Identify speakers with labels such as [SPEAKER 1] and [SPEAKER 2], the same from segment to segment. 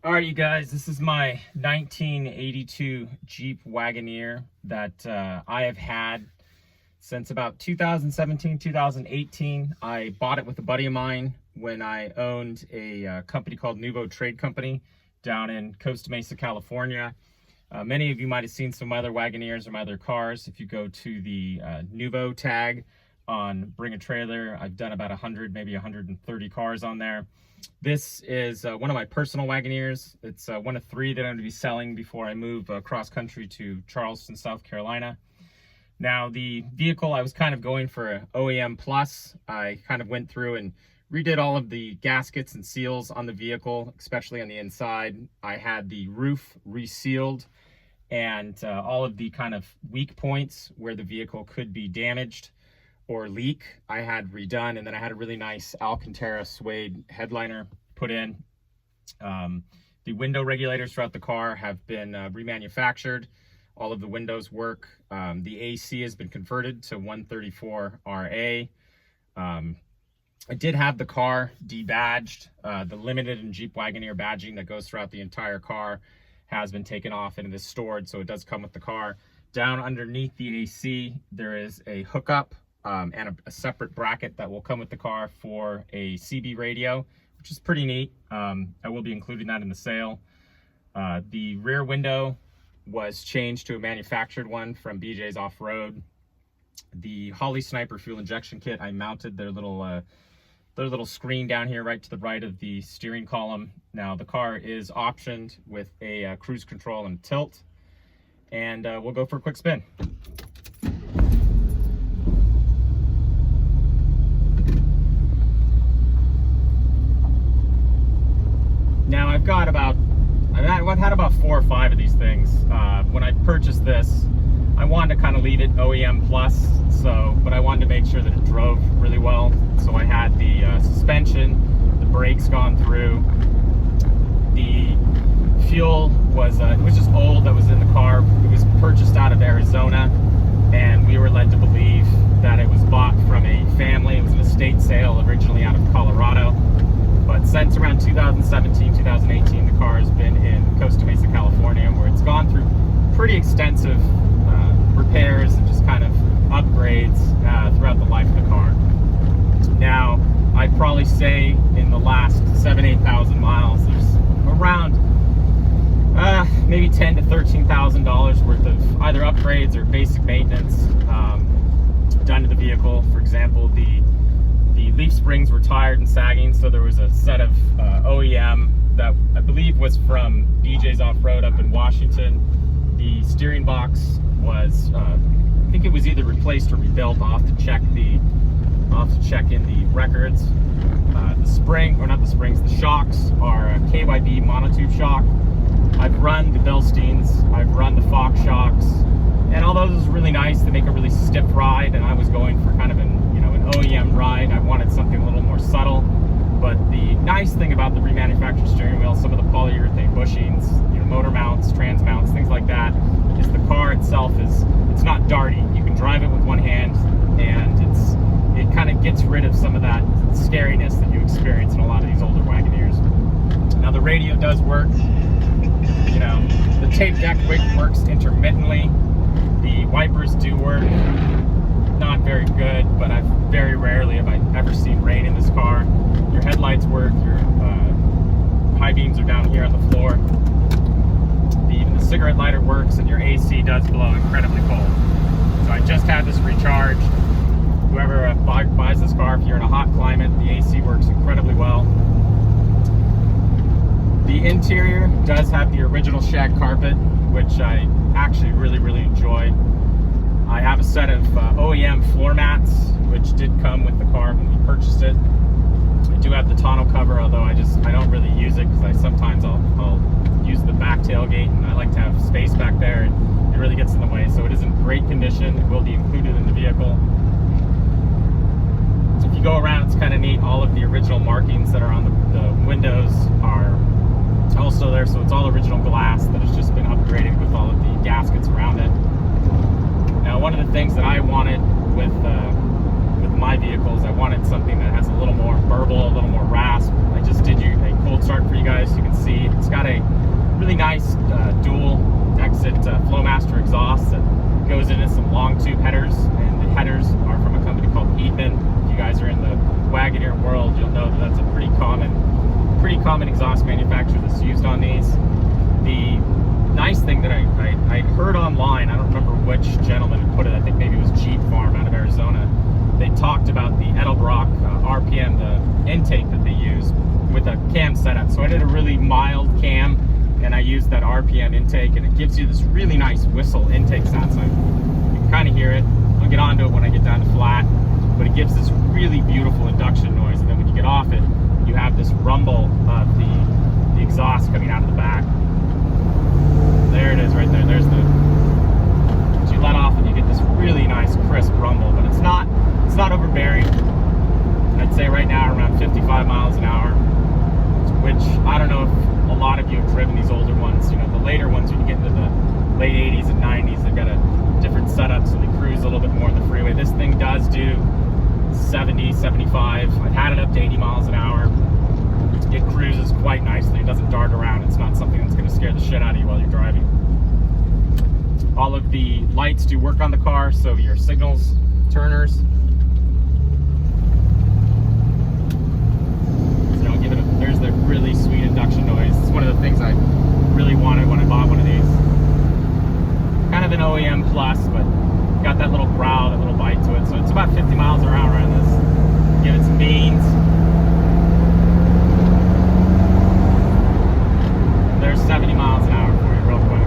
[SPEAKER 1] All right, you guys, this is my 1982 Jeep Wagoneer that I have had since about 2017, 2018. I bought it with a buddy of mine when I owned a company called Nuvo Trade Company down in Costa Mesa, California. Many of you might have seen some of my other Wagoneers or my other cars. If you go to the Nuvo tag on Bring a Trailer, I've done about 100, maybe 130 cars on there. This is one of my personal Wagoneers. It's one of three that I'm going to be selling before I move cross country to Charleston, South Carolina. Now, the vehicle, I was kind of going for an OEM plus. I kind of went through and redid all of the gaskets and seals on the vehicle, especially on the inside. I had the roof resealed and all of the kind of weak points where the vehicle could be damaged or leak, I had redone, and then I had a really nice Alcantara suede headliner put in. The window regulators throughout the car have been remanufactured. All of the windows work. The AC has been converted to 134 RA. I did have the car debadged. The limited and Jeep Wagoneer badging that goes throughout the entire car has been taken off and it is stored, so it does come with the car. Down underneath the AC, there is a hookup and a separate bracket that will come with the car for a CB radio, which is pretty neat. I will be including that in the sale. The rear window was changed to a manufactured one from BJ's Off-Road. The Holly Sniper fuel injection kit, I mounted their little screen down here right to the right of the steering column. Now the car is optioned with a cruise control and tilt, and we'll go for a quick spin. Now I've had about 4 or 5 of these things. When I purchased this, I wanted to kind of leave it OEM plus, but I wanted to make sure that it drove really well. So I had the suspension, the brakes gone through. The fuel was it was just old that was in the car. It was purchased out of Arizona, and we were led to believe that it was bought from a family. It was an estate sale originally out of Colorado. But since around 2017, 2018, the car has been in Costa Mesa, California, where it's gone through pretty extensive repairs and just kind of upgrades throughout the life of the car. Now, I'd probably say in the last 8,000 miles, there's around maybe $10,000 to $13,000 worth of either upgrades or basic maintenance done to the vehicle. For example, the leaf springs were tired and sagging, so there was a set of OEM that I believe was from BJ's Off-Road up in Washington. The steering box was, I think it was either replaced or rebuilt. I'll have to check in the records. The spring, or not the springs, the shocks are a KYB monotube shock. I've run the Bilsteins, I've run the Fox shocks, and although this is really nice, they make a really stiff ride, and I was going for kind of an OEM ride. I wanted something a little more subtle. But the nice thing about the remanufactured steering wheel, some of the polyurethane bushings, motor mounts, trans mounts, things like that, is the car itself it's not darty. You can drive it with one hand, and it kind of gets rid of some of that scariness that you experience in a lot of these older Wagoneers. Now the radio does work. The tape deck works intermittently. The wipers do work. Not very good, but very rarely have I ever seen rain in this car. Your headlights work, your high beams are down here on the floor. Even the cigarette lighter works, and your AC does blow incredibly cold. So I just had this recharged. Whoever buys this car, if you're in a hot climate, the AC works incredibly well. The interior does have the original shag carpet, which I actually really, really enjoy. I have a set of OEM floor mats, which did come with the car when we purchased it. I do have the tonneau cover, although I don't really use it because sometimes I'll use the back tailgate, and I like to have space back there, and it really gets in the way. So it is in great condition. It will be included in the vehicle. If you go around, it's kind of neat. All of the original markings that are on the windows are also there, so it's all original glass that has just been upgraded with all of the gaskets around it. Now, one of the things that I wanted with my vehicles, I wanted something that has a little more burble, a little more rasp. I just did a cold start for you guys. noise. You can see it's got a really nice dual exit Flowmaster exhaust that goes into some long tube headers, and the headers are from a company called Heatman. If you guys are in the Wagoneer world, you'll know that that's a pretty common exhaust manufacturer that's used on these. The nice thing that I heard online, I don't remember which gentleman had put it, I think maybe it was Jeep Farm out of Arizona. They talked about the edelbrock RPM, the intake that they use with a cam setup. So I did a really mild cam, and I used that RPM intake, and it gives you this really nice whistle intake sound. So you can kind of hear it. I'll get onto it when I get down to flat, but it gives this really beautiful induction noise. And then when you get off it, you have this rumble of the exhaust coming out of the back. There it is right there. There's the, as you let off and you get this really nice crisp rumble, but it's not overbearing. I'd say right now around 55 miles an hour, which I don't know if a lot of you have driven these older ones. You know, the later ones, when you get into the late 80s and 90s, they've got a different setup, so they cruise a little bit more on the freeway. This thing does do 70, 75. I've had it up to 80 miles an hour. It cruises quite nicely. It doesn't dart around. It's not something that's going to scare the shit out of you while you're driving. All of the lights do work on the car, so your signals, turners. So I'll give it a, there's the really sweet induction noise. It's one of the things I really wanted when I bought one of these. Kind of an OEM plus, but got that little growl, that little bite to it. So it's about 50 miles an hour on this. Give it some beans. There's 70 miles an hour for you real quick.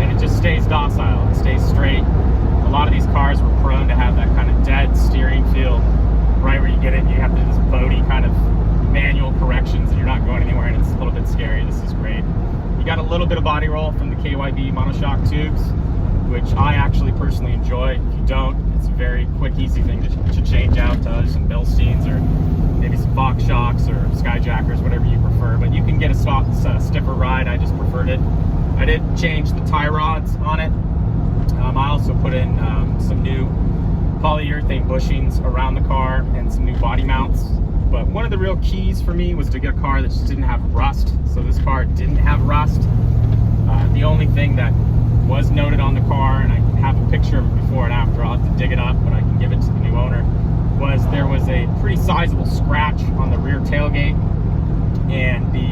[SPEAKER 1] And it just stays docile, it stays straight. A lot of these cars were prone to have that kind of dead steering feel. Right where you get it, you have this boaty kind of manual corrections and you're not going anywhere, and it's a little bit scary. This is great. You got a little bit of body roll from the KYB monoshock tubes, which I actually personally enjoy. If you don't, it's a very quick, easy thing to change out to some Bilsteins or maybe some Fox shocks or Skyjackers, whatever you prefer. But you can get a stiffer ride. I just preferred it. I did change the tie rods on it. I also put in some new polyurethane bushings around the car and some new body mounts. But one of the real keys for me was to get a car that just didn't have rust. So this car didn't have rust. The only thing that was noted on the car, and I have a picture of it before and after, I'll have to dig it up, but I can give it to the new owner, was there was a pretty sizable scratch on the rear tailgate, and the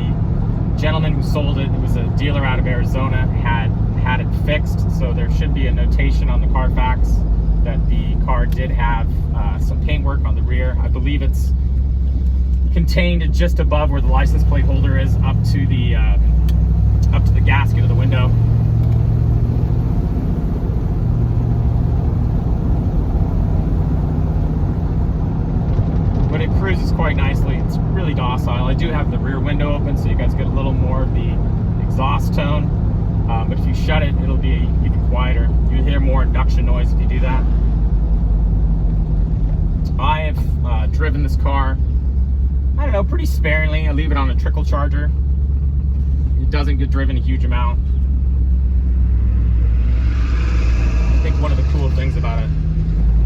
[SPEAKER 1] gentleman who sold it, was a dealer out of Arizona, had it fixed. So there should be a notation on the Carfax that the car did have some paintwork on the rear. I believe it's contained just above where the license plate holder is, up to the gasket of the window. But it cruises quite nicely. It's really docile. I do have the rear window open, so you guys get a little more of the exhaust tone. But if you shut it, it'll be even quieter. You hear more induction noise if you do that. I have driven this car, I don't know, pretty sparingly. I leave it on a trickle charger. It doesn't get driven a huge amount. I think one of the cool things about a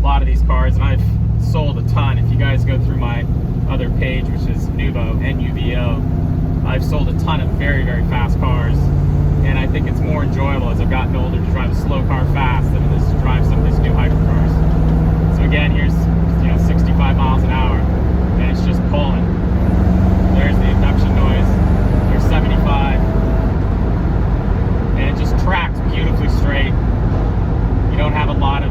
[SPEAKER 1] lot of these cars, and I've sold a ton, if you guys go through my other page, which is Nuvo, N-U-V-O, I've sold a ton of very, very fast cars, and I think it's more enjoyable as I've gotten older to drive a slow car fast than it is to drive some of these new hypercars. So again, here's 65 miles an hour, and it's just pulling. There's the induction noise. There's 75, and it just tracks beautifully straight. You don't have a lot of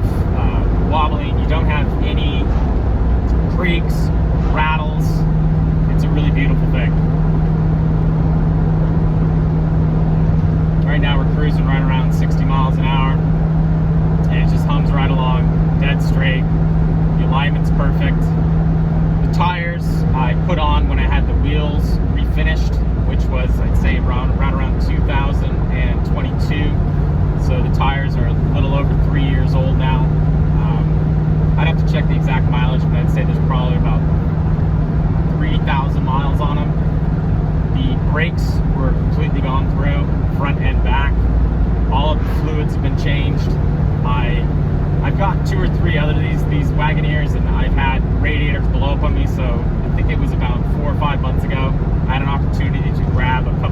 [SPEAKER 1] wobbling. You don't have any creaks, rattles. It's a really beautiful thing. Right now we're cruising right around 60 miles an hour, and it just hums right along, dead straight. The alignment's perfect. The tires I put on when I had the wheels refinished, which was, I'd say, around 2022. So the tires are a little over 3 years old now. I'd have to check the exact mileage, but I'd say there's probably about 3,000 miles on them. The brakes were completely gone through, front and back. All of the fluids have been changed. I've got 2 or 3 other of these Wagoneers, and I've had radiators blow up on me, so I think it was about 4 or 5 months ago, I had an opportunity to grab a couple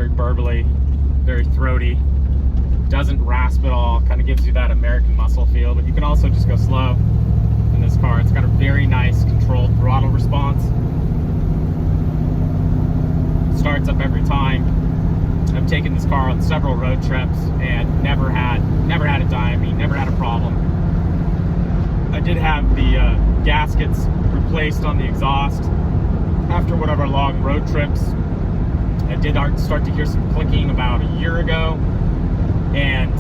[SPEAKER 1] very burbly, very throaty. Doesn't rasp at all, kind of gives you that American muscle feel, but you can also just go slow in this car. It's got a very nice controlled throttle response. It starts up every time. I've taken this car on several road trips and never had a die on me, never had a problem. I did have the gaskets replaced on the exhaust after one of our long road trips. I did start to hear some clicking about a year ago, and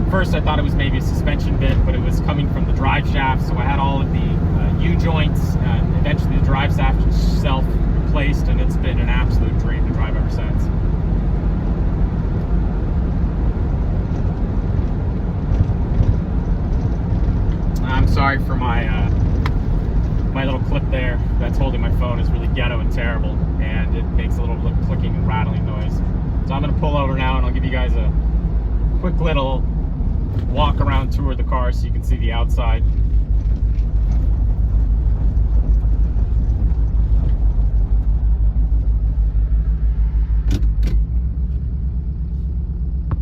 [SPEAKER 1] first I thought it was maybe a suspension bit, but it was coming from the drive shaft, so I had all of the U-joints and eventually the drive shaft itself replaced, and it's been an absolute dream to drive ever since. I'm sorry for my my little clip there that's holding my phone is really ghetto and terrible, and it makes a little clicking and rattling noise. So I'm going to pull over now, and I'll give you guys a quick little walk around tour of the car so you can see the outside.